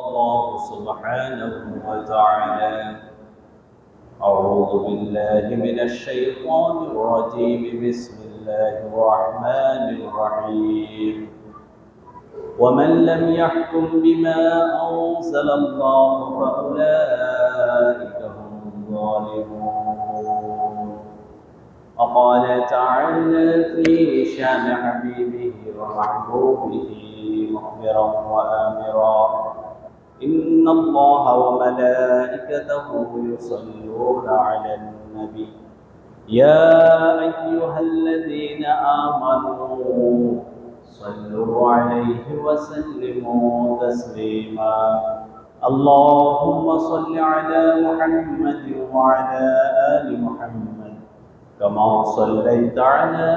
الله سبحانه وتعالى: أعوذ بالله من الشيطان الرجيم. بسم الله الرحمن الرحيم. ومن لم يحكم بما أنزل الله فأولئك هم الظالمون. وقال تعالى في شان حبيبه ومحبوبه مخبرا وآمرا: إن الله وملائكته يصلون على النبي يا أيها الذين آمنوا صلوا عليه وسلموا تسليما. اللهم صل على محمد وعلى آل محمد كما صليت على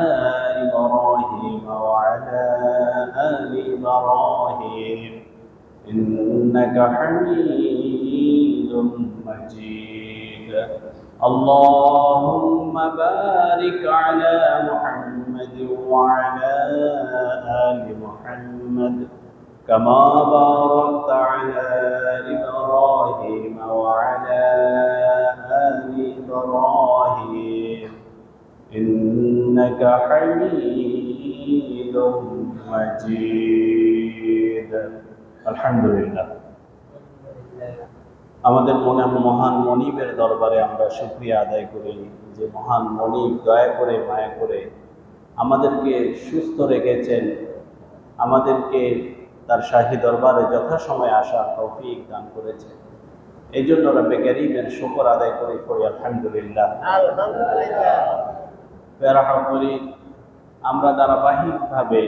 إبراهيم وعلى آل إبراهيم إنك حميد مجيد. اللهم بارك على محمد وعلى آل محمد كما باركت على إبراهيم وعلى آل إبراهيم إنك حميد مجيد. আলহামদুলিল্লাহ, আমাদের মহান মনিবের দরবারে আমরা শুকরিয়া আদায় করি যে মহান মনিব দয়া করে মায়া করে আমাদেরকে সুস্থ রেখেছেন, আমাদেরকে তার শাহী দরবারে যথাসময়ে আসার তৌফিক দান করেছেন। এই জন্য রব্বে কারীমের শুকর আদায় করি আলহামদুলিল্লাহ। প্যারাহা করি আমরা ধারাবাহিকভাবে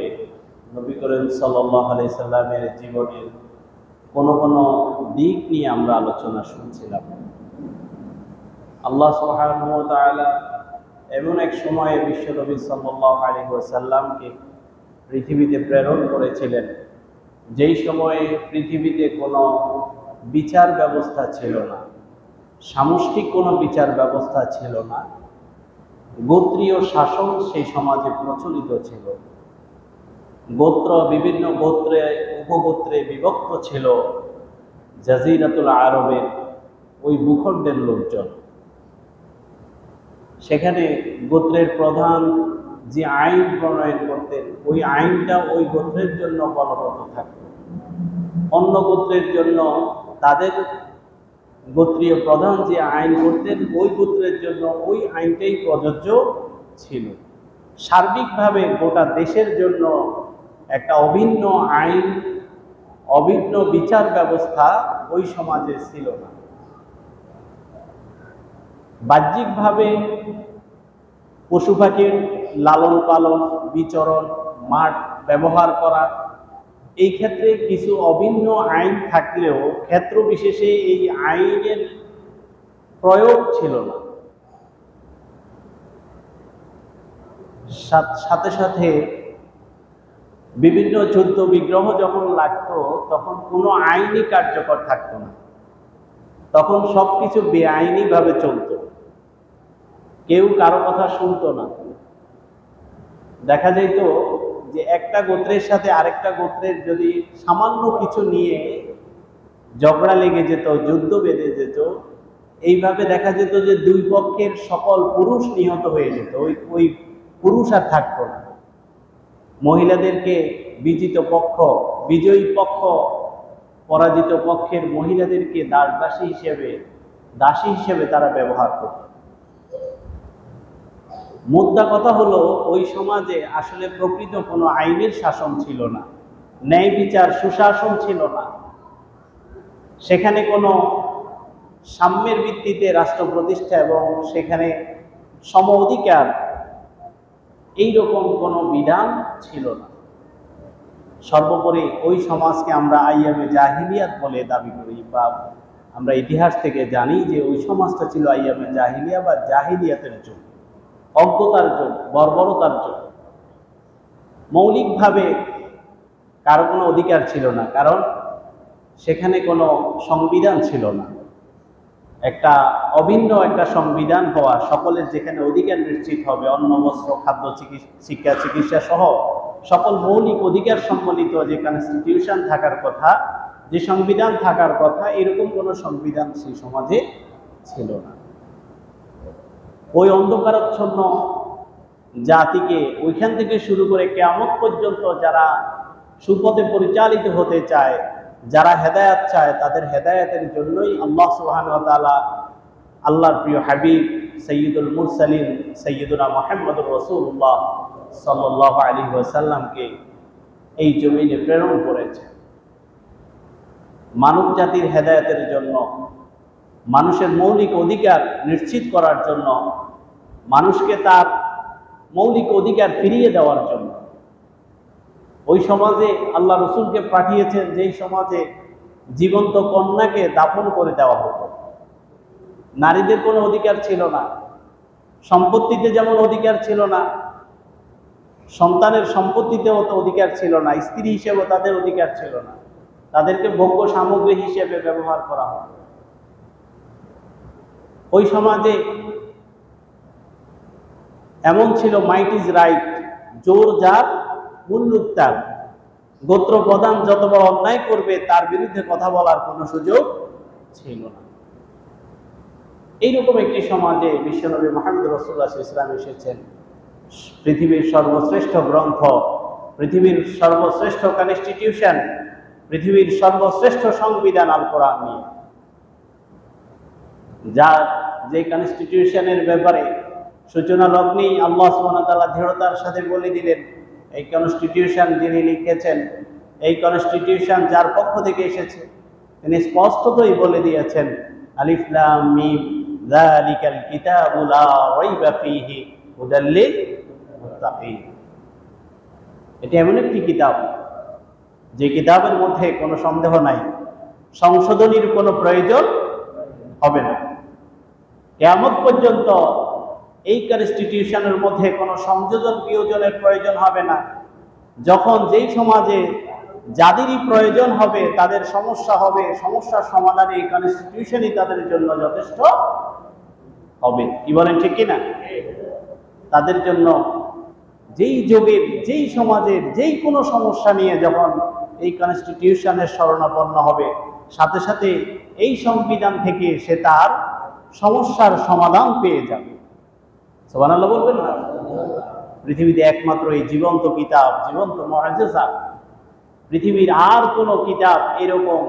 নবী করিম সাল্লাল্লাহু আলাইহি সাল্লামের জীবনের কোন দিক নিয়ে আমরা আলোচনা শুনছিলাম। আল্লাহ সুবহানাহু ওয়া তাআলা এমন এক সময়ে বিশ্বনবী সাল্লাল্লাহু আলাইহি ওয়াসাল্লামকে পৃথিবীতে প্রেরণ করেছিলেন যেই সময়ে পৃথিবীতে কোনো বিচার ব্যবস্থা ছিল না, সামষ্টিক কোনো বিচার ব্যবস্থা ছিল না, গোত্রীয় শাসন সেই সমাজে প্রচলিত ছিল। গোত্র বিভিন্ন গোত্রে উপগোত্রে বিভক্ত ছিল জাজিরাতুল আরবের ওই ভূখণ্ডের লোকজন। সেখানে গোত্রের প্রধান যে আইন প্রণয়ন করতেন ওই আইনটা ওই গোত্রের জন্য বলবৎ থাকত, অন্য গোত্রের জন্য তাদের গোত্রীয় প্রধান যে আইন করতেন ওই গোত্রের জন্য ওই আইনটাই প্রযোজ্য ছিল। সার্বিকভাবে গোটা দেশের জন্য একটা অভিন্ন আইন, অভিন্ন বিচার ব্যবস্থা ওই সমাজে ছিল না। বাহ্যিকভাবে পশু পাখির লালন পালন, বিচরণ, মাঠ ব্যবহার করা, এই ক্ষেত্রে কিছু অভিন্ন আইন থাকলেও ক্ষেত্র বিশেষে এই আইনের প্রয়োগ ছিল না। সাথে সাথে বিভিন্ন যুদ্ধ বিগ্রহ যখন লাগতো তখন কোনো আইনই কার্যকর থাকতো না, তখন সবকিছু বেআইনিভাবে চলত, কেউ কারো কথা শুনতো না। দেখা যেত যে একটা গোত্রের সাথে আরেকটা গোত্রের যদি সামান্য কিছু নিয়ে ঝগড়া লেগে যেত, যুদ্ধ বেঁধে যেত, এইভাবে দেখা যেত যে দুই পক্ষের সকল পুরুষ নিহত হয়ে যেত, ওই পুরুষ আর থাকতো না। মহিলাদেরকে বিজিত পক্ষ, বিজয়ী পক্ষ পরাজিত পক্ষের মহিলাদেরকে দাসী হিসেবে তারা ব্যবহার করত। মুদ্রা কথা হলো ওই সমাজে আসলে প্রকৃত কোনো আইনের শাসন ছিল না, ন্যায় বিচার সুশাসন ছিল না। সেখানে কোনো সাম্যের ভিত্তিতে রাষ্ট্র প্রতিষ্ঠা এবং সেখানে সম অধিকার এইরকম কোনো বিধান ছিল না। সর্বোপরি ওই সমাজকে আমরা আইয়ামে জাহিলিয়াত বলে দাবি করি, বা আমরা ইতিহাস থেকে জানি যে ওই সমাজটা ছিল আইয়ামে জাহিলিয়া বা জাহিলিয়াতের যুগ, অজ্ঞতার যুগ, বর্বরতার যুগ। মৌলিকভাবে কারো কোনো অধিকার ছিল না, কারণ সেখানে কোনো সংবিধান ছিল না। একটা অভিন্ন একটা সংবিধান হওয়া, সকলের যেখানে অধিকার নিশ্চিত হবে, অন্ন বস্ত্র খাদ্য শিক্ষা চিকিৎসা সহ সকল মৌলিক অধিকার সম্বলিত যে কনস্টিটিউশন থাকার কথা, যে সংবিধান থাকার কথা এরকম কোনো সংবিধান সেই সমাজে ছিল না। ওই অন্ধকারাচ্ছন্ন জাতিকে ওইখান থেকে শুরু করে কিয়ামত পর্যন্ত যারা সুপথে পরিচালিত হতে চায়, যারা হেদায়েত চায়, তাদের হেদায়েতের জন্যই আল্লাহ সুবহানাহু ওয়া তাআলা আল্লাহর প্রিয় হাবিব সাইয়্যিদুল মুরসালিন সাইয়্যিদুনা মুহাম্মদুর রাসূলুল্লাহ সাল্লাল্লাহু আলাইহি ওয়াসাল্লামকে এই জমিনে প্রেরণ করেছেন মানব জাতির হেদায়েতের জন্য, মানুষের মৌলিক অধিকার নিশ্চিত করার জন্য, মানুষকে তার মৌলিক অধিকার ফিরিয়ে দেওয়ার জন্য। ওই সমাজে আল্লাহ রসুলকে পাঠিয়েছেন যেই সমাজে জীবন্ত কন্যাকে দাফন করে দেওয়া হতো, নারীদের কোনো অধিকার ছিল না, সম্পত্তিতে যেমন অধিকার ছিল না, সন্তানের সম্পত্তিতেও তো অধিকার ছিল না, স্ত্রী হিসেবে তাদের অধিকার ছিল না, তাদেরকে ভোগ্য সামগ্রী হিসেবে ব্যবহার করা হতো। ওই সমাজে এমন ছিল মাইট ইজ রাইট, জোর যার মুল্লুক তার, গোত্র প্রধান যত বড় অন্যায় করবে তার বিরুদ্ধে কথা বলার কোনো সুযোগ ছিল না। এইরকম একটি সমাজে বিশ্বনবী মুহাম্মদ রাসূলুল্লাহ সাল্লাল্লাহু আলাইহি ওয়াসাল্লাম এসেছেন। পৃথিবীর সর্বশ্রেষ্ঠ গ্রন্থ, পৃথিবীর সর্বশ্রেষ্ঠ কনস্টিটিউশন, পৃথিবীর সর্বশ্রেষ্ঠ সংবিধান আল কোরআন নিয়ে, যার যে কনস্টিটিউশনের ব্যাপারে সূচনা লগ্নেই আল্লাহ সুবহানাহু ওয়া তাআলা দৃঢ়তার সাথে বলে দিলেন, এই কনস্টিটিউশন যিনি লিখেছেন, এই কনস্টিটিউশন যার পক্ষ থেকে এসেছে, তিনি স্পষ্টতই বলে দিয়েছেন আলিফ লাম মিম যালিকাল কিতাবু লা রাইবা ফীহি হুদাল লিল মুত্তাকিন। এটা এমন একটি কিতাব যে কিতাবের মধ্যে কোনো সন্দেহ নাই, সংশোধনীর কোনো প্রয়োজন হবে না। কিয়ামত পর্যন্ত এই কনস্টিটিউশনের মধ্যে কোনো সংযোজন বিয়োজনের প্রয়োজন হবে না। যখন যেই সমাজে যাদেরই প্রয়োজন হবে, তাদের সমস্যা হবে, সমস্যার সমাধানে এই কনস্টিটিউশনই তাদের জন্য যথেষ্ট হবে। কি বলেন, ঠিক কিনা? তাদের জন্য যেই যুগের, যেই সমাজের যেই কোনো সমস্যা নিয়ে যখন এই কনস্টিটিউশনের শরণাপন্ন হবে, সাথে সাথে এই সংবিধান থেকে সে তার সমস্যার সমাধান পেয়ে যাবে। সুবহানাল্লাহ বলবেন না? পৃথিবীতে একমাত্র এই জীবন্ত কিতাব, জীবন্ত মুআজিজা, পৃথিবীর আর কোনো কিতাব এরকম,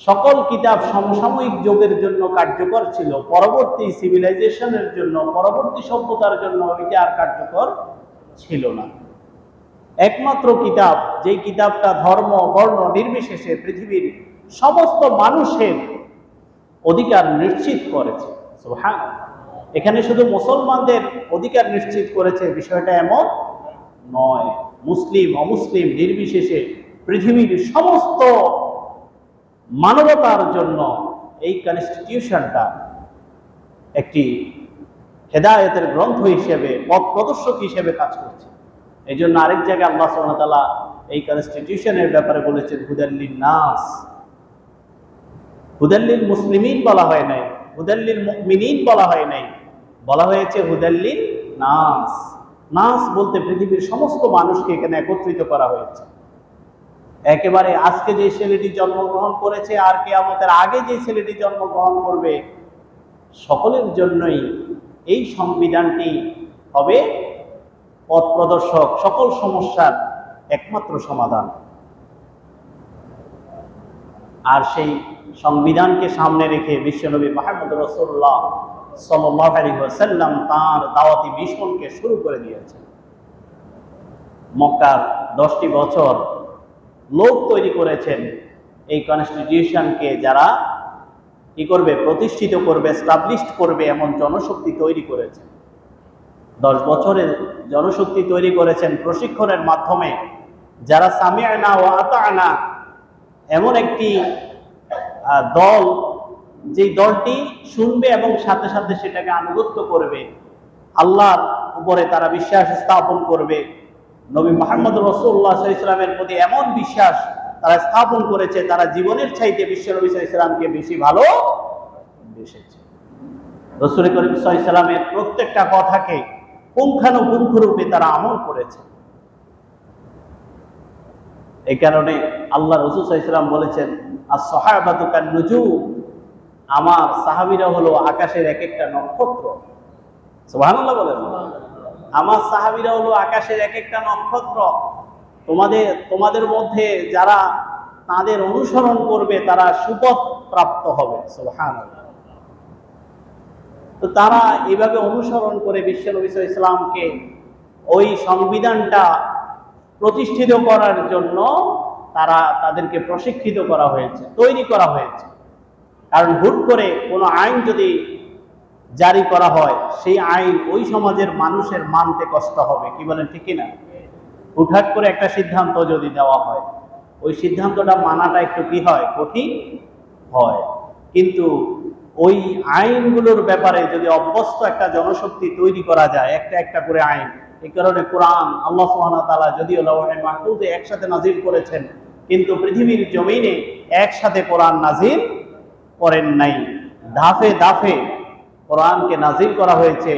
সকল কিতাব সমসাময়িক যুগের জন্য কার্যকর ছিল, পরবর্তী সিভিলাইজেশনের জন্য, পরবর্তী সভ্যতার জন্য এটা আর কার্যকর ছিল না। একমাত্র কিতাব, যেই কিতাবটা ধর্ম বর্ণ নির্বিশেষে পৃথিবীর সমস্ত মানুষের অধিকার নিশ্চিত করেছে। সুবহানাল্লাহ। এখানে শুধু মুসলমানদের অধিকার নিশ্চিত করেছে বিষয়টা এমন নয়, মুসলিম অমুসলিম নির্বিশেষে পৃথিবীর সমস্ত মানবতার জন্য এই কনস্টিটিউশনটা একটি হেদায়েতের গ্রন্থ হিসেবে, পথ প্রদর্শক হিসেবে কাজ করছে। এই জন্য আরেক জায়গায় আল্লাহ সুবহানাহু ওয়া তাআলা এই কনস্টিটিউশনের ব্যাপারে বলেছেন হুদাল লিন-নাস। হুদাল লিল মুসলিমিন বলা হয় নাই, হুদাল লিল মুমিনিন বলা হয় নাই, বলা হয়েছে হুদাল লিন-নাস। নাস বলতে পৃথিবীর সমস্ত মানুষকে এখানে একত্রিত করা হয়েছে। একেবারে আজকে যে ছেলেটি জন্মগ্রহণ করেছে আর কিয়ামতের আগে যে ছেলেটি জন্মগ্রহণ করবে, সকলের জন্যই এই সংবিধানটি হবে পথ প্রদর্শক, সকল সমস্যার একমাত্র সমাধান। আর সেই সংবিধানকে সামনে রেখে বিশ্বনবী মুহাম্মদ রাসূলুল্লাহ সাল্লাল্লাহু আলাইহি ওয়াসাল্লাম তাঁর দাওয়াতি মিশনকে শুরু করে দিয়েছেন। মক্কার 10টি বছর লোক তৈরি করেছেন এই কনস্টিটিউশনকে, যারা কি করবে, প্রতিষ্ঠিত করবে, এস্টাবলিশড করবে, এমন জনশক্তি তৈরি করেছেন। 10 বছরের জনশক্তি তৈরি করেছেন প্রশিক্ষণের মাধ্যমে, যারা সামি'না ওয়া আতা'না, এমন একটি দল, যেই দলটি শুনবে এবং সাথে সাথে সেটাকে আনুগত্য করবে, আল্লাহর উপরে তারা বিশ্বাস স্থাপন করবে, নবী মুহাম্মদ রাসূলুল্লাহ সাল্লাল্লাহু আলাইহি ওয়াসাল্লামের প্রতি এমন বিশ্বাস তারা স্থাপন করেছে, তারা জীবনের চাইতে বিশ্বনবী সাল্লাল্লাহু আলাইহি ওয়াসাল্লামকে বেশি ভালোবেসেছে। রাসূল করিম সাল্লাল্লাহু আলাইহি ওয়াসাল্লামের প্রত্যেকটা কথাকে পুঙ্খানুপুঙ্খরূপে তারা আমল করেছে। এই কারণে আল্লাহ রাসূল সাল্লাল্লাহু আলাইহি ওয়াসাল্লাম বলেছেন, আস-সাহাবাতু কান-নুজুম, আমার সাহাবীরা হলো আকাশের এক একটা নক্ষত্র। সুবহানাল্লাহ বলেন। আমার সাহাবীরা হলো আকাশের এক একটা নক্ষত্র। তোমাদের মধ্যে যারা তাদের অনুসরণ করবে তারা সুপথ প্রাপ্ত হবে। সুবহানাল্লাহ। তো তারা এইভাবে অনুসরণ করে বিশ্বনবী সাল্লাল্লাহু আলাইহি ওয়াসাল্লামকে ওই সংবিধানটা প্রতিষ্ঠিত করার জন্য তাদেরকে প্রশিক্ষিত করা হয়েছে, তৈরি করা হয়েছে। কারণ হুট করে কোনো আইন যদি জারি করা হয়, সেই আইন ওই সমাজের মানুষের মানতে কষ্ট হবে। কি বলেন, ঠিক কিনা? হুটহাট করে একটা সিদ্ধান্ত যদি দেওয়া হয়, ওই সিদ্ধান্তটা মানাটা একটু কি হয়, কঠিন হয়। কিন্তু ওই আইনগুলোর ব্যাপারে যদি অভ্যস্ত একটা জনশক্তি তৈরি করা যায়, একটা একটা করে আইন, এই কারণে কোরআন আল্লাহ সুবহানাহু ওয়া তাআলা যদিও লাওহে মাহফুজে একসাথে নাজিল করেছেন, কিন্তু পৃথিবীর জমিনে একসাথে কোরআন নাজিল করেন নাই। ধাপে ধাপে কোরআনকে নাজিল করা হয়েছে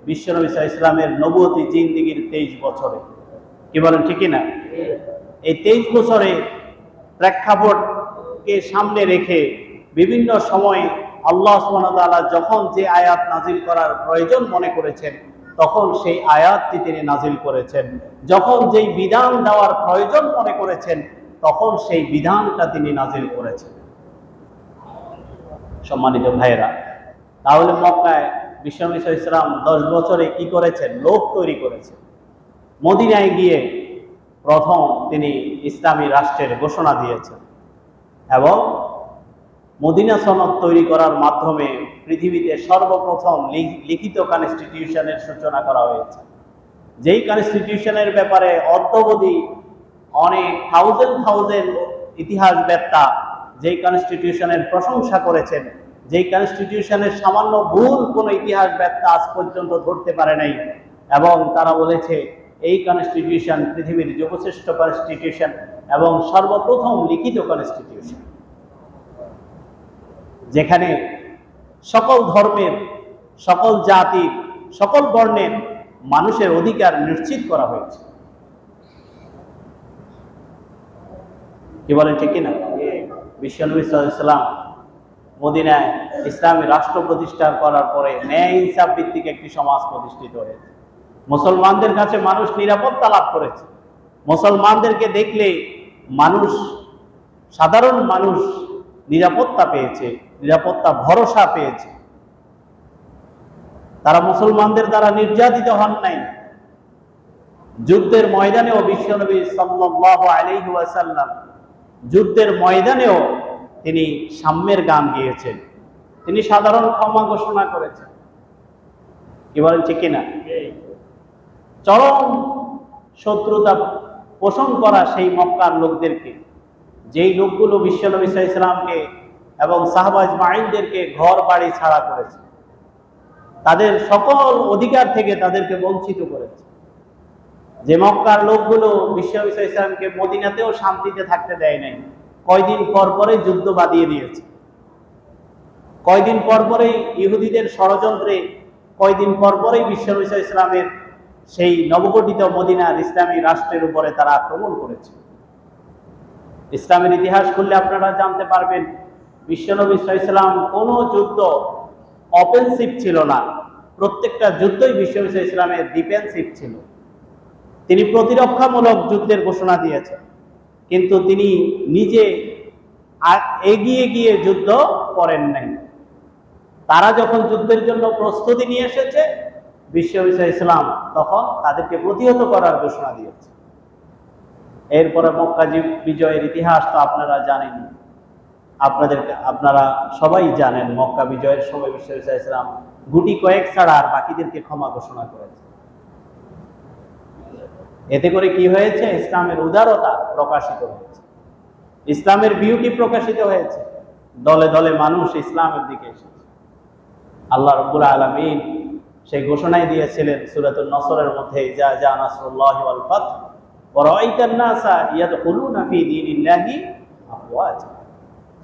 বিশ্বনবী সাল্লাল্লাহু আলাইহি ওয়াসাল্লামের নবুয়তি জিন্দেগীর 23 বছরে। কি বলেন, ঠিক না? এই 23 বছরে প্রেক্ষাপটকে সামনে রেখে বিভিন্ন সময়ে আল্লাহ সুবহানাহু ওয়া তাআলা যখন যে আয়াত নাজিল করার প্রয়োজন মনে করেছেন, তখন সেই আয়াতটি তিনি নাজিল করেছেন। যখন যেই বিধান দেওয়ার প্রয়োজন মনে করেছেন, তখন সেই বিধানটা তিনি নাজিল করেছেন। সম্মানিত ভাইয়েরা, তাহলে মক্কায় বিশ্বনবী সাল্লাল্লাহু আলাইহি ওয়াসাল্লাম 10 বছরে কি করেছেন? লোক তৈরি করেছেন। মদিনায় গিয়ে প্রথম তিনি ইসলামী রাষ্ট্রের ঘোষণা দিয়েছেন এবং মদিনা সনদ তৈরি করার মাধ্যমে পৃথিবীতে সর্বপ্রথম লিখিত কনস্টিটিউশনের সূচনা করা হয়েছে। যেই কনস্টিটিউশনের ব্যাপারে অদ্যাবধি অনেক থাউজেন্ড ইতিহাসবেত্তা যেই কনস্টিটিউশনের প্রশংসা করেছেন, যেই কনস্টিটিউশনের সামান্য ভুল কোনো ইতিহাসবেত্তা আজ পর্যন্ত ধরতে পারে নাই, এবং তারা বলেছে এই কনস্টিটিউশন পৃথিবীর যুগশ্রেষ্ঠ কনস্টিটিউশন এবং সর্বপ্রথম লিখিত কনস্টিটিউশন, যেখানে সকল ধর্মের, সকল জাতির, সকল বর্ণের মানুষের অধিকার নিশ্চিত করা হয়েছে। কি বলেন, ঠিক কিনা? বিশ্বনবী সাল্লাল্লাহু আলাইহি ওয়াসাল্লাম মদিনায় ইসলামী রাষ্ট্র প্রতিষ্ঠা করার পরে ন্যায় ইনসাফ ভিত্তিক একটি সমাজ প্রতিষ্ঠিত হয়েছে। মুসলমানদের কাছে মানুষ নিরাপত্তা লাভ করেছে। মুসলমানদেরকে দেখলে সাধারণ মানুষ নিরাপত্তা পেয়েছে, নিরাপত্তা ভরসা পেয়েছে। তারা মুসলমানদের দ্বারা নির্যাতিত হন নাই। যুদ্ধের ময়দানেও বিশ্বনবী সাল্লাল্লাহু আলাইহি ওয়াসাল্লাম যুদ্ধের ময়দানেও তিনি সাম্যের গান গেয়েছেন। তিনি সাধারণ ক্ষমা ঘোষণা করেছেন। কি বলেন, ঠিক কিনা? চরম শত্রুতা পোষণ করা সেই মক্কার লোকদেরকে, যেই লোকগুলো বিশ্বনবী সাল্লাল্লাহু আলাইহি ওয়াসাল্লামকে এবং সাহাবা আজমাইনদেরকে ঘর বাড়ি ছাড়া করেছে, তাদের সকল অধিকার থেকে তাদেরকে বঞ্চিত করেছে। যে মক্কার লোকগুলো বিশ্বনবী সাল্লাল্লাহু আলাইহি ওয়াসাল্লামকে মদিনাতেও শান্তিতে থাকতে দেয় নাই, কয়দিন পর পরে যুদ্ধ বাঁধিয়ে দিয়েছে। কয়দিন পর পরেই ইহুদিদের ষড়যন্ত্রে, কয়দিন পর পরেই বিশ্বনবী সাল্লাল্লাহু আলাইহি ওয়াসাল্লামের সেই নবগঠিত মদিনার ইসলামী রাষ্ট্রের উপরে তারা আক্রমণ করেছে। ইসলামের ইতিহাস খুললে আপনারা জানতে পারবেন, বিশ্বনবী সাল্লাল্লাহু আলাইহি ওয়াসাল্লাম কোনো যুদ্ধ অফেন্সিভ ছিল না, প্রত্যেকটা যুদ্ধই বিশ্বনবী সাল্লাল্লাহু আলাইহি ওয়াসাল্লামের ডিফেন্সিভ ছিল। তিনি প্রতিরক্ষামূলক যুদ্ধের ঘোষণা দিয়েছেন, কিন্তু তিনি নিজে এগিয়ে গিয়ে যুদ্ধ করেন নাই। তারা যখন যুদ্ধের জন্য প্রস্তুতি নিয়ে এসেছে, বিশ্বনবী সাল্লাল্লাহু আলাইহি ওয়াসাল্লাম তখন তাদেরকে প্রতিহত করার ঘোষণা দিয়েছে। এরপরে মক্কা বিজয়ের ইতিহাস তো আপনারা জানেন, আপনারা সবাই জানেন। মক্কা বিজয়ের সময় বিশ্বনবী সাল্লাল্লাহু আলাইহি ওয়াসাল্লাম গুটি কয়েক ছাড়া আর বাকিদেরকে ক্ষমা ঘোষণা করেছে। এতে করে কি হয়েছে? ইসলামের উদারতা প্রকাশিত হয়েছে, ইসলামের বিউটি প্রকাশিত হয়েছে। দলে দলে মানুষ ইসলামের দিকে এসেছে। আল্লাহ রাব্বুল আলামিন সেই ঘোষণাই দিয়েছিলেন সূরাতুন নসরের মধ্যে, যা নাসরুল্লাহি ওয়াল ফাত ওয়া রাআইতান নাসা ইয়াদখুলুনা ফি দীনিল্লাহি আফওয়াজা।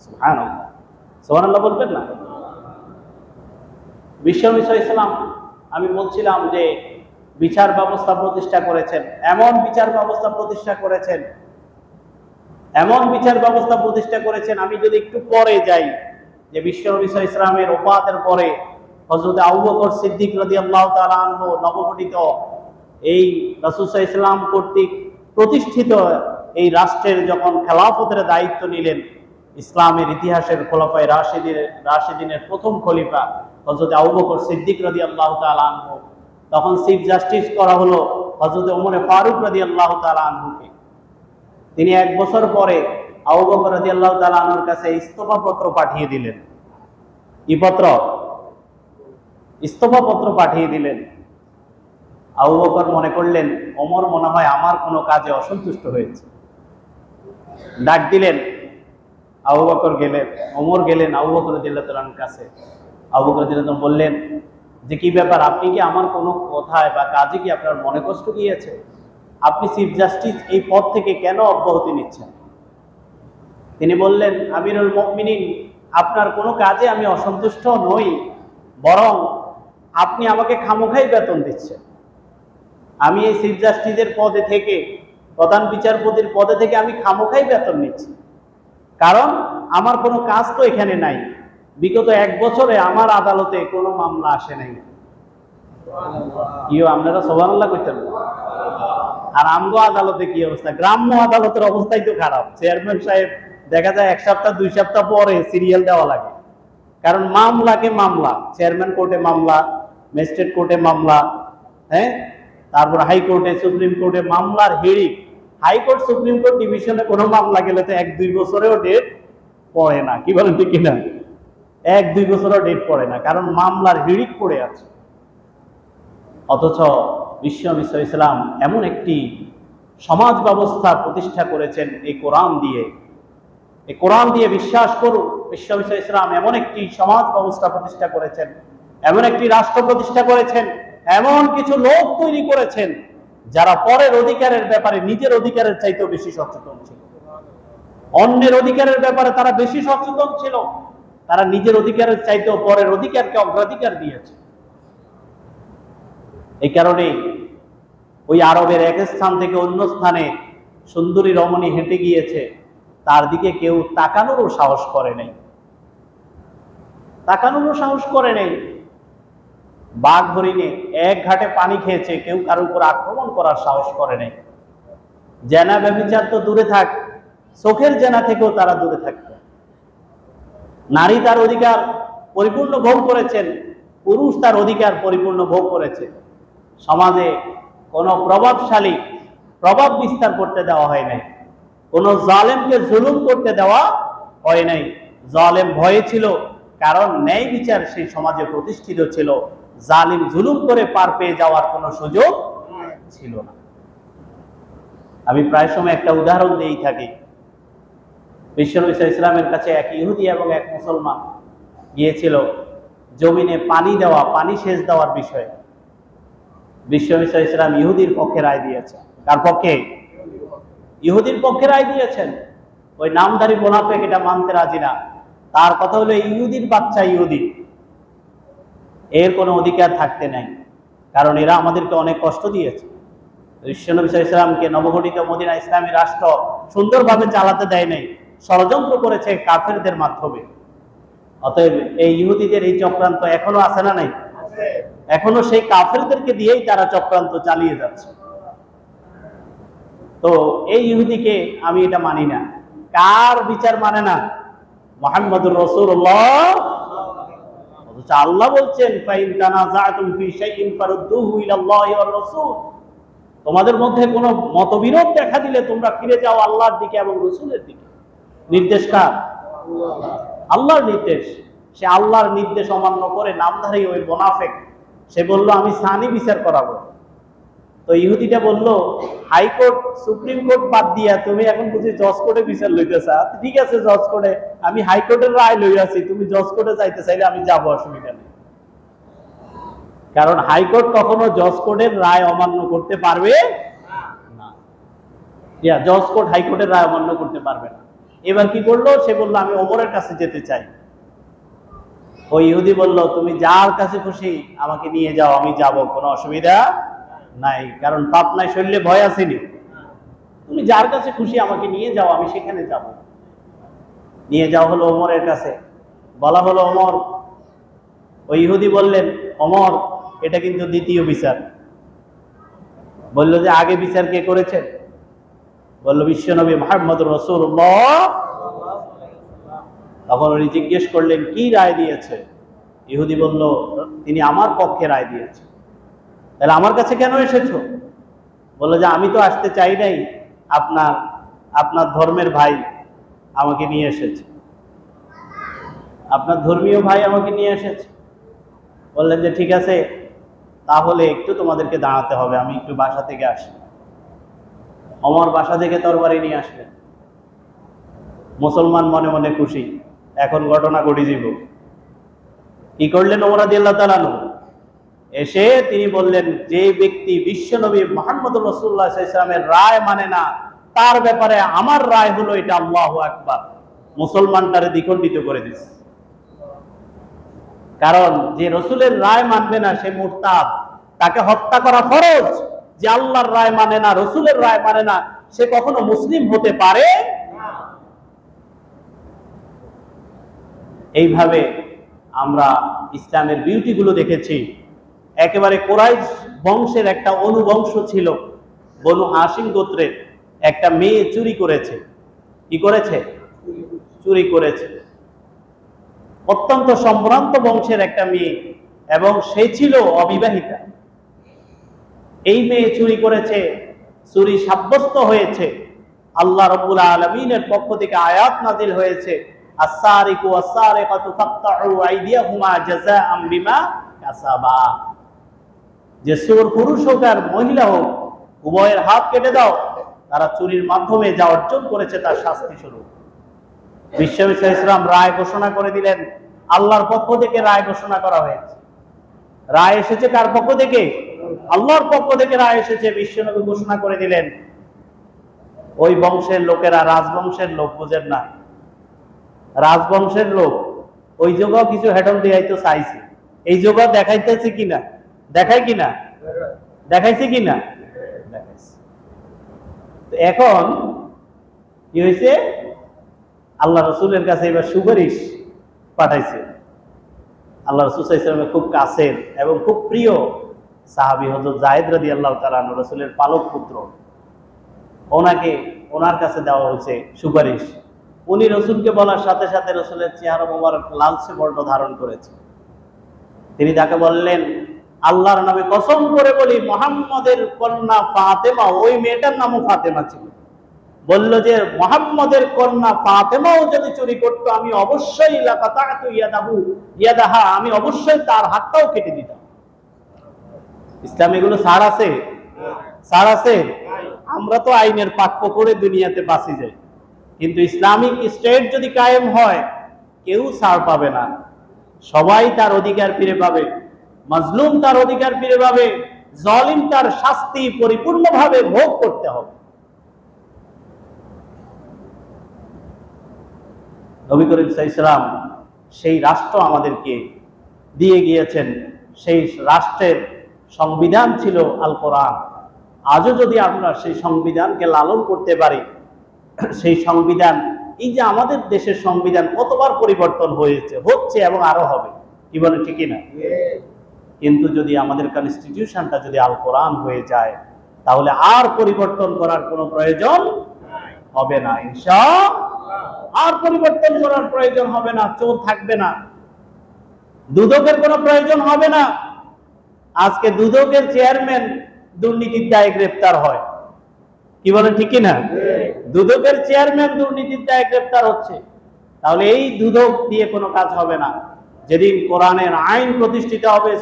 সুবহানাল্লাহ, সুবহানাল্লাহ বলবেন না? বিশ্বনবী সাল্লাল্লাহু আলাইহি ওয়াসাল্লাম, আমি বলছিলাম যে বিচার ব্যবস্থা প্রতিষ্ঠা করেছেন, এমন বিচার ব্যবস্থা প্রতিষ্ঠা করেছেন এমন বিচার ব্যবস্থা প্রতিষ্ঠা করেছেন। আমি যদি একটু পরে যাই, যে বিশ্বনবী সাল্লাল্লাহু আলাইহি ওয়াসাল্লামের ওফাতের পরে হযরত আবু বকর সিদ্দিক রাদিয়াল্লাহু তাআলা আনহু নবগঠিত এই রাসূল সাল্লাল্লাহু আলাইহি ওয়াসাল্লাম কর্তৃক প্রতিষ্ঠিত এই রাষ্ট্রের যখন খেলাফতের দায়িত্ব নিলেন, ইসলামের ইতিহাসের খোলাফায়ে রাশিদিনের প্রথম খলিফা হযরত আবু বকর সিদ্দিক রাদিয়াল্লাহু তাআলা আনহু, তখন চিফ জাস্টিস করা হলো হযরত ওমর ফারুক রাদিয়াল্লাহু তাআলা আনহুকে। তিনি 1 বছর পরে আবু বকর রাদিয়াল্লাহু তাআলা আনহুর কাছে ইস্তফা পত্র পাঠিয়ে দিলেন। কি পত্র? ইস্তফা পত্র পাঠিয়ে দিলেন। আবু বকর মনে করলেন ওমর মনে হয় আমার কোনো কাজে অসন্তুষ্ট হয়েছে, ডাক দিলেন। আবু বকর গেলেন, ওমর গেলেন আবু বকর রাদিয়াল্লাহু তাআলার কাছে। আবু বকর রাদিয়াল্লাহু তাআলা বললেন যে কি ব্যাপার, আপনি কি আমার কোনো কথায় বা কাজে কি আপনার মনে কষ্ট গিয়েছে? আপনি চিফ জাস্টিস এই পদ থেকে কেন অব্যাহতি নিচ্ছেন? তিনি বললেন, আমিরুল মুমিনিন, আপনার কোনো কাজে আমি অসন্তুষ্ট নই, বরং আপনি আমাকে খামোখাই বেতন দিচ্ছেন। আমি এই চিফ জাস্টিসের পদে থেকে, প্রধান বিচারপতির পদে থেকে আমি খামোখাই বেতন নিচ্ছি, কারণ আমার কোনো কাজ তো এখানে নাই। বিগত 1 বছরে আমার আদালতে কোনো মামলা আসে নাই। কি আপনারা সুবহানাল্লাহ কইতেন? আর আমগো আদালতে কি অবস্থা? গ্রাম্য আদালতের অবস্থাই তো খারাপ। চেয়ারম্যান সাহেব দেখা যায় 1 সপ্তাহ 2 সপ্তাহ পরে সিরিয়াল দেওয়া লাগে, কারণ মামলাকে মামলা, চেয়ারম্যান কোর্টে মামলা, ম্যাজিস্ট্রেট কোর্টে মামলা, হ্যাঁ, তারপর হাইকোর্টে, সুপ্রিম কোর্টে মামলার হিড়িক। হাইকোর্ট সুপ্রিম কোর্ট ডিভিশনে কোনো মামলা গেলে তো 1-2 বছরেও ডেট পড়ে না। কি বলেন ঠিক কিনা? 1-2 বছরেও ডেট পড়ে না, কারণ মামলার হিড়িক পড়ে আছে। অথচ বিশ্বনবী সাল্লাল্লাহু আলাইহি ওয়াসাল্লাম এমন একটি সমাজ ব্যবস্থা প্রতিষ্ঠা করেছেন এই কোরআন দিয়ে। এই কোরআন দিয়ে বিশ্বাস করুন, বিশ্বনবী সাল্লাল্লাহু আলাইহি ওয়াসাল্লাম এমন একটি সমাজ ব্যবস্থা প্রতিষ্ঠা করেছেন, এমন একটি রাষ্ট্র প্রতিষ্ঠা করেছেন, এমন কিছু লোক তৈরি করেছেন যারা পরের অধিকারের ব্যাপারে নিজের অধিকারের চাইতেও বেশি সচেতন ছিল। অন্যের অধিকারের ব্যাপারে তারা বেশি সচেতন ছিল। তারা নিজের অধিকারের চাইতেও পরের অধিকারকে অগ্রাধিকার দিয়েছে। এই কারণে ওই আরবের এক স্থান থেকে অন্য স্থানে সুন্দরী রমণী হেঁটে গিয়েছে, তার দিকে কেউ তাকানোরও সাহস করে নাই, তাকানোরও সাহস করে নাই। বাঘ হরিণে এক ঘাটে পানি খেয়েছে, কেউ কারোর উপর আক্রমণ করার সাহস করে নাই। জেনা ব্যভিচার তো দূরে থাক, চোখের জেনা থেকেও তারা দূরে থাকত। নারী তার অধিকার পরিপূর্ণ ভোগ করেছেন, পুরুষ তার অধিকার পরিপূর্ণ ভোগ করেছে। সমাজে কোনো প্রভাবশালী প্রভাব বিস্তার করতে দেওয়া হয় নাই, কোনো জালেমকে জুলুম করতে দেওয়া হয় নাই। জালেম ভয়ে ছিল, কারণ ন্যায় বিচার সেই সমাজে প্রতিষ্ঠিত ছিল। জালিম জুলুম করে পার পেয়ে যাওয়ার কোনো সুযোগ ছিল না। আমি প্রায় সময় একটা উদাহরণ দিয়েই থাকি। বিশ্বনবী সাল্লাল্লাহু আলাইহি ওয়াসাল্লামের কাছে এক ইহুদি এবং এক মুসলমান গিয়েছিল জমিনে পানি দেওয়া, পানি সেচ দেওয়ার বিষয়ে। বিশ্বনবী সাল্লাল্লাহু আলাইহি ওয়াসাল্লাম ইহুদির পক্ষে রায় দিয়েছেন। কার পক্ষে? ইহুদির পক্ষে রায় দিয়েছেন। ওই নামধারী মুনাফিক এটা মানতে রাজি না। তার কথা হলো ইহুদির বাচ্চা ইহুদি, এর কোনো অধিকার থাকতে নাই, কারণ এরা আমাদেরকে অনেক কষ্ট দিয়েছে। বিশ্বনবী সাল্লাল্লাহু আলাইহি ওয়াসাল্লামকে নবগঠিত মদিনা ইসলামী রাষ্ট্র সুন্দরভাবে চালাতে দেয় নাই, ষড়যন্ত্র করেছে কাফেরদের মাধ্যমে। অতএব এই ইহুদিদের এই চক্রান্ত এখনো আছে না নাই? এখনো সেই কাফেরদেরকে দিয়েই তারা চক্রান্ত চালিয়ে যাচ্ছে। তো এই ইহুদিকে আমি এটা মানি না। কার বিচার মানে না? মুহাম্মদুর রাসূলুল্লাহ। আল্লাহ বলছেন, ফাইন তানাযাতুম ফি শাইইন ফারুদ্দুহু ইলাল্লাহি ওয়ার রাসূল। তোমাদের মধ্যে কোনো মতবিরোধ দেখা দিলে তোমরা ফিরে যাও আল্লাহর দিকে এবং রাসূলের দিকে। নির্দেশ কার? আল্লাহর নির্দেশ। সে আল্লাহর নির্দেশ অমান্য করে নামধারী ওই মুনাফিক, সে বলল আমি সানি বিচার করাবো। তো ইহুদিটা বলল, হাইকোর্ট সুপ্রিম কোর্ট বাদ দিয়া তুমি এখন বুঝি জজ কোর্টে বিচার লইতেছ? ঠিক আছে, জজ কোর্টে, আমি হাইকোর্টের রায় লই আছি, তুমি জজ কোর্টে যাইতে চাইলে আমি যাবো, অসুবিধা নেই। কারণ হাইকোর্ট কখনো জজ কোর্টের রায় অমান্য করতে পারবে না। জজ কোর্ট হাইকোর্টের রায় অমান্য করতে পারবে না। এবার কি করলো? সে বললো আমি ওমরের কাছে যেতে চাই। ওই ইহুদি বলল, তুমি যার কাছে খুশি আমাকে নিয়ে যাও, আমি যাব, কোনো অসুবিধা নাই, কারণ পাপ নাই শরীরে ভয় আসেনি। তুমি যার কাছে খুশি আমাকে নিয়ে যাও, আমি সেখানে যাব। নিয়ে যাওয়া হলো ওমরের কাছে, বলা হলো ওমর, ওই ইহুদি বললেন, ওমর এটা কিন্তু দ্বিতীয় বিচার। বলল যে আগে বিচার কে করেছেন? বলল বিশ্বনবী মুহাম্মদুর রাসূলুল্লাহ। তখন উনি জিজ্ঞেস করলেন কি রায় দিয়েছে? ইহুদি বলল তিনি আমার পক্ষে রায় দিয়েছে। তাহলে আমার কাছে কেন এসেছো? বলল যে আমি তো আসতে চাই নাই, আপনার আপনার ধর্মের ভাই আমাকে নিয়ে এসেছে, আপনার ধর্মীয় ভাই আমাকে নিয়ে এসেছে। বললেন যে ঠিক আছে, তাহলে একটু তোমাদেরকে দাঁড়াতে হবে, আমি একটু বাসা থেকে আসি। ওমর বাসা থেকে তরবারি নিয়ে আসলেন। মুসলমান মনে মনে খুশি, এখন ঘটনা ঘটে যাব। কি করলেন ওমর রাদিয়াল্লাহু তাআলা আনহু? এসে তিনি বললেন, যে ব্যক্তি বিশ্বনবী মুহাম্মদুর রাসূলুল্লাহ সাল্লাল্লাহু আলাইহি ওয়াসাল্লামের রায় মানে না, তার ব্যাপারে আমার রায় হলো এটা। আল্লাহু আকবার। মুসলমানটারে দ্বিখণ্ডিত করে দিয়েছে। কারণ যে রসুলের রায় মানবে না সে মুরতাদ, তাকে হত্যা করা ফরজ। যে আল্লাহর রায় মানে না, রসুলের রায় মানে না, সে কখনো মুসলিম হতে পারে না। এইভাবে আমরা ইসলামের বিউটি গুলো দেখেছি। একেবারে কুরাইশ বংশের একটা অনুবংশ ছিল, বনু হাশিম গোত্রের একটা মেয়ে চুরি করেছে। কি করেছে? চুরি করেছে। অত্যন্ত সম্ভ্রান্ত বংশের একটা মেয়ে, এবং সে ছিল অবিবাহিতা। এই মেয়ে চুরি করেছে, চুরি সাব্যস্ত হয়েছে। আল্লাহ রাব্বুল আলামিনের পক্ষ থেকে আয়াত নাজিল হয়েছে, আস-সারিকু ওয়াস-সারিকাতু ফাকতাউ আইদিয়াহুমা জাযাআম বিমা কাসাবা। যে চোর পুরুষ হোক আর মহিলা হোক, উভয়ের হাত কেটে দাও, তারা চুরির মাধ্যমে যা অর্জন করেছে তার শাস্তি স্বরূপ। বিশ্বনবী সাল্লাল্লাহু আলাইহি ওয়াসাল্লাম রায় ঘোষণা করে দিলেন। আল্লাহর পক্ষ থেকে রায় ঘোষণা করা হয়েছে। রায় এসেছে কার পক্ষ থেকে? আল্লাহর পক্ষ থেকে রায় এসেছে। বিশ্বনবী ঘোষণা করে দিলেন। ওই বংশের লোকেরা, রাজবংশের লোক, বুঝেন না, রাজবংশের লোক ওই যোগাও কিছু হেডল দিয়ে তো চাইছে, এই যোগা দেখাইতেছে কিনা, দেখায় কিনা, দেখাইছে কিনা, দেখাইছে। এখন কি হয়েছে? আল্লাহ রসুলের কাছে এবার সুপারিশ পাঠাইছে। আল্লাহ রসুল সাল্লাল্লাহু আলাইহি ওয়াসাল্লামের খুব কাছের এবং খুব প্রিয় সাহাবী হযরত যায়েদ রাদিয়াল্লাহু তাআলা আনহু, রসুলের পালক পুত্র, ওনাকে ওনার কাছে দেওয়া হয়েছে সুপারিশ। উনি রসুলকে বলার সাথে সাথে রসুলের চেহারা মোবারক লালচে বর্ণ ধারণ করেছে। তিনি তাকে বললেন, আল্লাহর নামে কসম করে বলি, মুহাম্মদের কন্যা ফাতেমা, ওই মেয়েটার নামও ফাতেমা ছিল, বলল যে মুহাম্মদের কন্যা ফাতেমাও যদি চুরি করতো, আমি অবশ্যই লাকাতাতু ইয়াদাহা, আমি অবশ্যই তার হাতটাও কেটে দিতাম। ইসলাম এগুলো ছাড় আছে? ছাড় আছে? আমরা তো আইনের পাক্য করে দুনিয়াতে বাঁচি যাই, কিন্তু ইসলামিক স্টেট যদি কায়েম হয়, কেউ ছাড় পাবে না। সবাই তার অধিকার ফিরে পাবে, মাজলুম তার অধিকার ফিরে পাবে, জালিম তার শাস্তি পরিপূর্ণভাবে ভোগ করতে হবে। নবী করিম সাল্লাল্লাহু আলাইহি ওয়াসাল্লাম সেই রাষ্ট্র আমাদেরকে দিয়ে গিয়েছেন। সেই রাষ্ট্রের সংবিধান ছিল আল কোরআন। আজও যদি আমরা সেই সংবিধানকে লালন করতে পারি, সেই সংবিধান, এই যে আমাদের দেশের সংবিধান কতবার পরিবর্তন হয়েছে, হচ্ছে এবং আরো হবে, কি বলে ঠিকই না? কিন্তু যদি আমাদের কনস্টিটিউশনটা যদি আল কোরআন হয়ে যায়, তাহলে আর পরিবর্তন করার কোনো প্রয়োজন হবে না। ইনশাআল্লাহ আর পরিবর্তন করার প্রয়োজন হবে না। চোর থাকবে না, দুদকের কোনো প্রয়োজন হবে না। আজকে দুদকের চেয়ারম্যান দুর্নীতির দায়ে গ্রেফতার হয়, কি বলেন ঠিক কিনা? দুদকের চেয়ারম্যান দুর্নীতির দায়ে গ্রেফতার হচ্ছে। তাহলে এই দুদক দিয়ে কোনো কাজ হবে না। যেদিন কোরআনের আইন প্রতিষ্ঠিত হবে,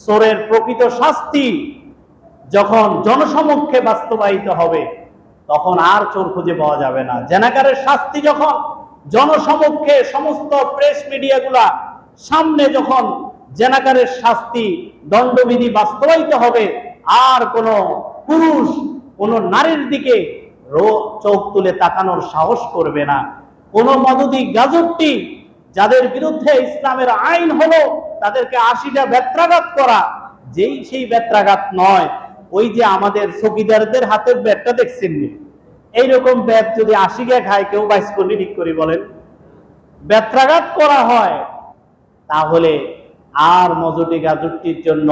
চোরের প্রকৃত শাস্তি যখন জনসমক্ষে বাস্তবায়িত হবে, তখন আর চোর খুঁজে পাওয়া যাবে না। জেনাকারের শাস্তি যখন জনসমক্ষে সমস্ত প্রেস মিডিয়াগুলা সামনে যখন জেনাকারের শাস্তি দণ্ডবিধি বাস্তবায়িত হবে, আর কোন পুরুষ কোন নারীর দিকে চোখ তুলে তাকানোর সাহস করবে না। কোন মদদি গাজরটি যাদের বিরুদ্ধে ইসলামের আইন হলো, তাদেরকে 80টা বেত্রাঘাত করা, যেই সেই বেত্রাঘাত নয়, ওই যে আমাদের চৌকিদারদের হাতের ব্যাটটা দেখছেন, এইরকম বেত যদি 80 গে খায়, কেউ 22 কোটি ঠিক করে বলেন, বেত্রাঘাত করা হয়, তাহলে আর মজুটি গাজুটির জন্য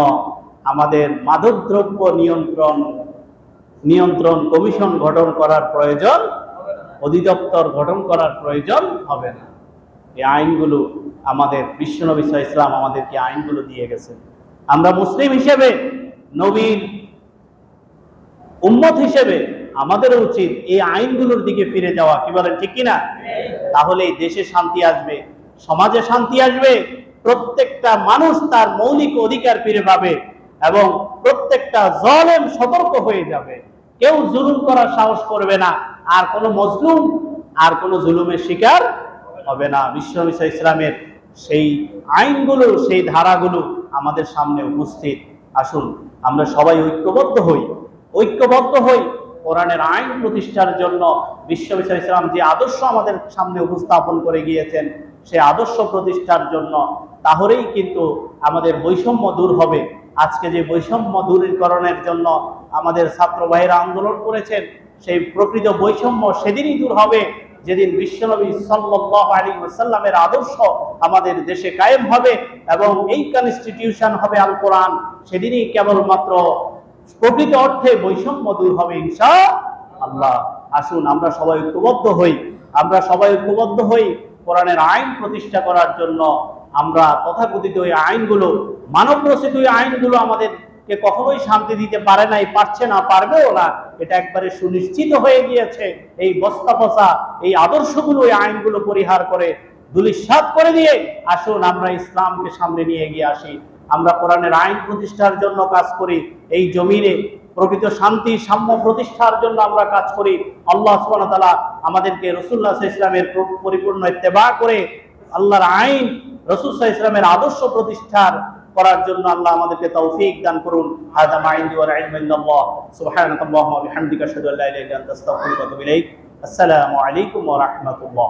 আমাদের মাদকদ্রব্য নিয়ন্ত্রণ কমিশন গঠন করার প্রয়োজন, অধিদপ্তর গঠন করার প্রয়োজন হবে না। এই আইনগুলো আমাদের বিশ্বনবী সাল্লাল্লাহু আলাইহি ওয়াসাল্লাম আমাদেরকে আইনগুলো দিয়ে গেছেন। আমরা মুসলিম হিসেবে, নবীর উম্মত হিসেবে আমাদের উচিত এই আইনগুলোর দিকে ফিরে যাওয়া। কি বলেন, ঠিক কিনা? তাহলে দেশে শান্তি আসবে, সমাজে শান্তি আসবে, প্রত্যেকটা মানুষ তার মৌলিক অধিকার ফিরে পাবে এবং প্রত্যেকটা জালেম সতর্ক হয়ে যাবে। কেউ জুলুম করার সাহস করবে না, আর কোনো মজলুম আর কোনো জুলুমের শিকার হবে না। বিশ্বনবী সাল্লাল্লাহু আলাইহি ওয়াসাল্লামের সেই আইনগুলো, সেই ধারাগুলো আমাদের সামনে উপস্থিত। আসুন আমরা সবাই ঐক্যবদ্ধ হই কোরআনের আইন প্রতিষ্ঠার জন্য। বিশ্বনবী সাল্লাল্লাহু আলাইহি ওয়াসাল্লাম যে আদর্শ আমাদের সামনে উপস্থাপন করে গিয়েছেন, সেই আদর্শ প্রতিষ্ঠার জন্য, তাহলেই কিন্তু আমাদের বৈষম্য দূর হবে। আজকে যে বৈষম্য দূরীকরণের জন্য আমাদের ছাত্র ভাইয়েরা আন্দোলন করেছেন, সেই প্রকৃত বৈষম্য সেদিনই দূর হবে যেদিন বিশ্বনবী সাল্লাল্লাহু আলাইহি ওয়াসাল্লামের আদর্শ আমাদের দেশে কায়েম হবে এবং এই কনস্টিটিউশন হবে আল কোরআন। সেদিনই কেবলমাত্র প্রকৃত অর্থে বৈষম্য দূর হবে ইনশাআল্লাহ। আসুন আমরা সবাই ঐক্যবদ্ধ হই কোরআনের আইন প্রতিষ্ঠা করার জন্য। আমরা তথাকথিত এই আইনগুলো, মানব রচিত এই আইনগুলো আমাদেরকে কখনোই শান্তি দিতে পারে নাই, পারছে না, পারবেও না। এটা একবারে সুনিশ্চিত হয়ে গিয়েছে। এই বস্তা পচা এই আদর্শগুলো, এই আইনগুলো পরিহার করে, ধূলিসাৎ করে দিয়ে আসুন আমরা ইসলামকে সামনে নিয়ে এগিয়ে আসি। আমরা কোরআনের আইন প্রতিষ্ঠার জন্য কাজ করি, এই জমিনে প্রকৃত শান্তি সাম্য প্রতিষ্ঠার জন্য আমরা কাজ করি। আল্লাহ সুবহানাহু ওয়া তাআলা আমাদেরকে রাসূলুল্লাহ সাল্লাল্লাহু আলাইহি ওয়াসাল্লামের পরিপূর্ণ ইত্তেবা করে আল্লাহর আইন, রাসূল সাল্লাল্লাহু আলাইহি ওয়াসাল্লামের আদর্শ প্রতিষ্ঠার করার জন্য আল্লাহ আমাদেরকে তৌফিক দান করুন। হাদা মা ইনদি ওয়াল ইলমু ইনদাল্লাহ। সুবহানাকাল্লাহুম্মা ওয়া বিহামদিকা আশহাদু আল্লা ইলাহা ইল্লা আনতা আস্তাগফিরুকা ওয়া আতুবু ইলাইক। আসসালামু আলাইকুম ওয়া রাহমাতুল্লাহ।